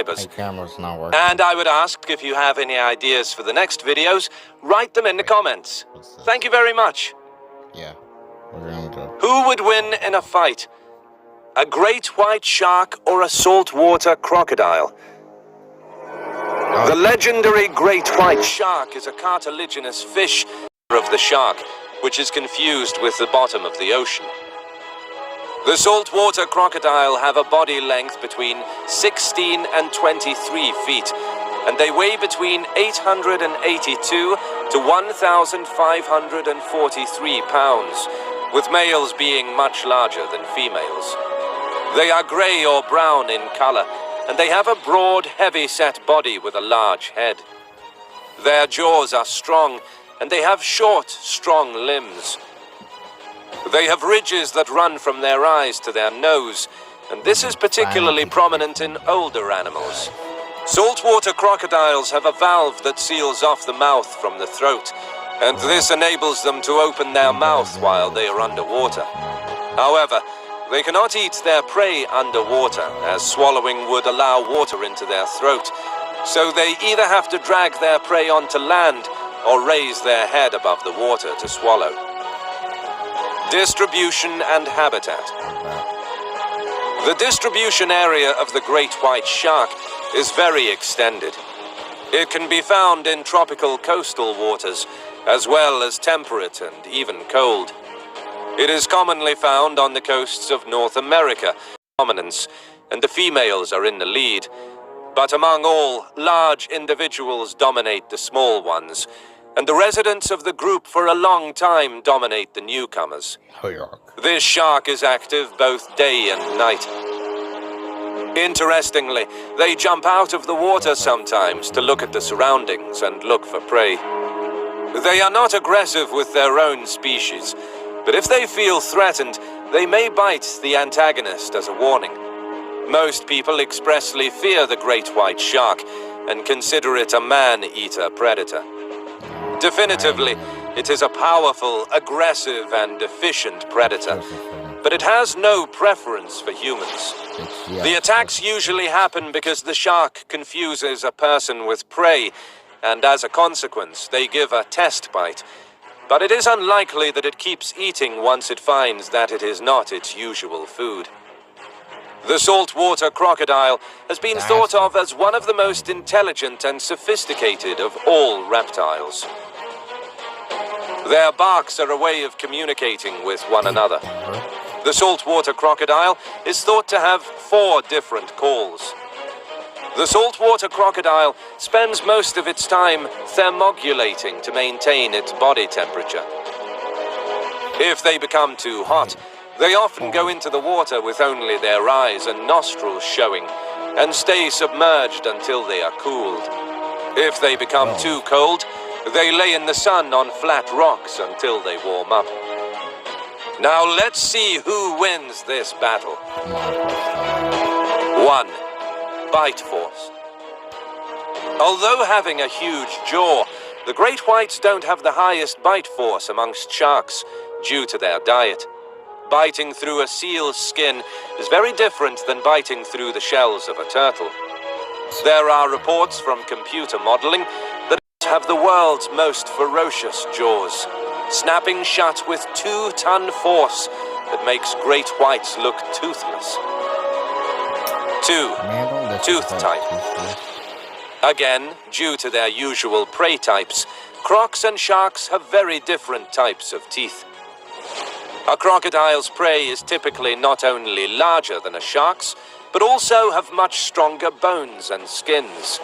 subscribers. My camera's not working. And I would ask if you have any ideas for the next videos, write them in the comments. Thank you very much. Yeah, we're gonna do. Who would win in a fight? A great white shark or a saltwater crocodile? The legendary great white shark is a cartilaginous fish of the shark, which is confused with the bottom of the ocean. The saltwater crocodile have a body length between 16 and 23 feet, and they weigh between 882 to 1,543 pounds, with males being much larger than females. They are grey or brown in color, and they have a broad, heavy-set body with a large head. Their jaws are strong, and they have short, strong limbs. They have ridges that run from their eyes to their nose, and this is particularly prominent in older animals. Saltwater crocodiles have a valve that seals off the mouth from the throat, and this enables them to open their mouth while they are underwater. However, they cannot eat their prey underwater, as swallowing would allow water into their throat, so they either have to drag their prey onto land or raise their head above the water to swallow. Distribution and habitat. The distribution area of the great white shark is very extended. It can be found in tropical coastal waters, as well as temperate and even cold. It is commonly found on the coasts of North America, dominance, and the females are in the lead. But among all, large individuals dominate the small ones, and the residents of the group for a long time dominate the newcomers. This shark is active both day and night. Interestingly, they jump out of the water sometimes to look at the surroundings and look for prey. They are not aggressive with their own species, but if they feel threatened, they may bite the antagonist as a warning. Most people expressly fear the great white shark and consider it a man-eater predator. Definitively, it is a powerful, aggressive, and efficient predator, but it has no preference for humans. The attacks usually happen because the shark confuses a person with prey, and as a consequence, they give a test bite. But it is unlikely that it keeps eating once it finds that it is not its usual food. The saltwater crocodile has been thought of as one of the most intelligent and sophisticated of all reptiles. Their barks are a way of communicating with one another. The saltwater crocodile is thought to have 4 different calls. The saltwater crocodile spends most of its time thermogulating to maintain its body temperature. If they become too hot, they often go into the water with only their eyes and nostrils showing, and stay submerged until they are cooled. If they become too cold, they lay in the sun on flat rocks until they warm up. Now let's see who wins this battle. 1. Bite force. Although having a huge jaw, the great whites don't have the highest bite force amongst sharks due to their diet. Biting through a seal's skin is very different than biting through the shells of a turtle. There are reports from computer modeling that have the world's most ferocious jaws, snapping shut with 2-ton force that makes great whites look toothless. 2. Tooth type. Again, due to their usual prey types, crocs and sharks have very different types of teeth. A crocodile's prey is typically not only larger than a shark's, but also have much stronger bones and skins.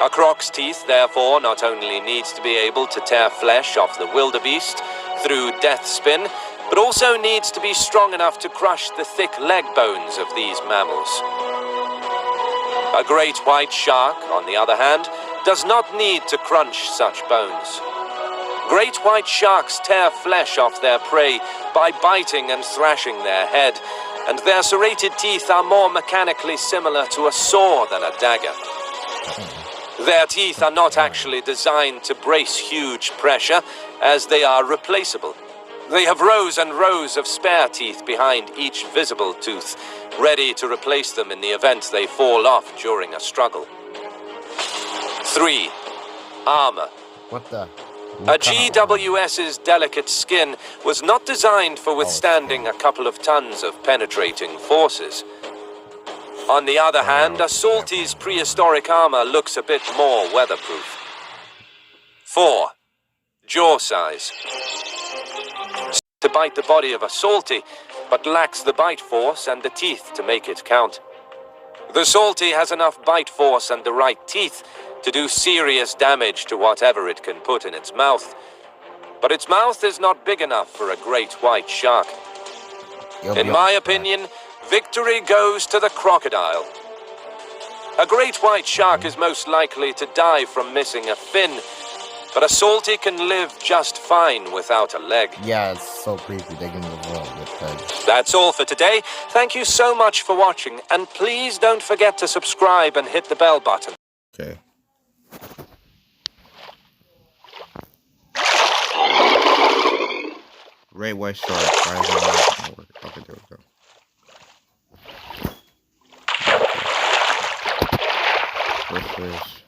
A croc's teeth, therefore, not only needs to be able to tear flesh off the wildebeest through death spin, but also needs to be strong enough to crush the thick leg bones of these mammals. A great white shark, on the other hand, does not need to crunch such bones. Great white sharks tear flesh off their prey by biting and thrashing their head, and their serrated teeth are more mechanically similar to a saw than a dagger. Their teeth are not actually designed to brace huge pressure, as they are replaceable. They have rows and rows of spare teeth behind each visible tooth, ready to replace them in the event they fall off during a struggle. 3. Armor. What the? A GWS's delicate skin was not designed for withstanding a couple of tons of penetrating forces. On the other hand, a Salty's prehistoric armor looks a bit more weatherproof. 4. Jaw size. To bite the body of a Salty, but lacks the bite force and the teeth to make it count. The Salty has enough bite force and the right teeth to do serious damage to whatever it can put in its mouth. But its mouth is not big enough for a great white shark. In my opinion, victory goes to the crocodile. A great white shark is most likely to die from missing a fin, but a Salty can live just fine without a leg. Yeah, it's so creepy. They can move on with legs. That's all for today. Thank you so much for watching, and please don't forget to subscribe and hit the bell button. Okay. Great white shark. Okay, there we go. First fish.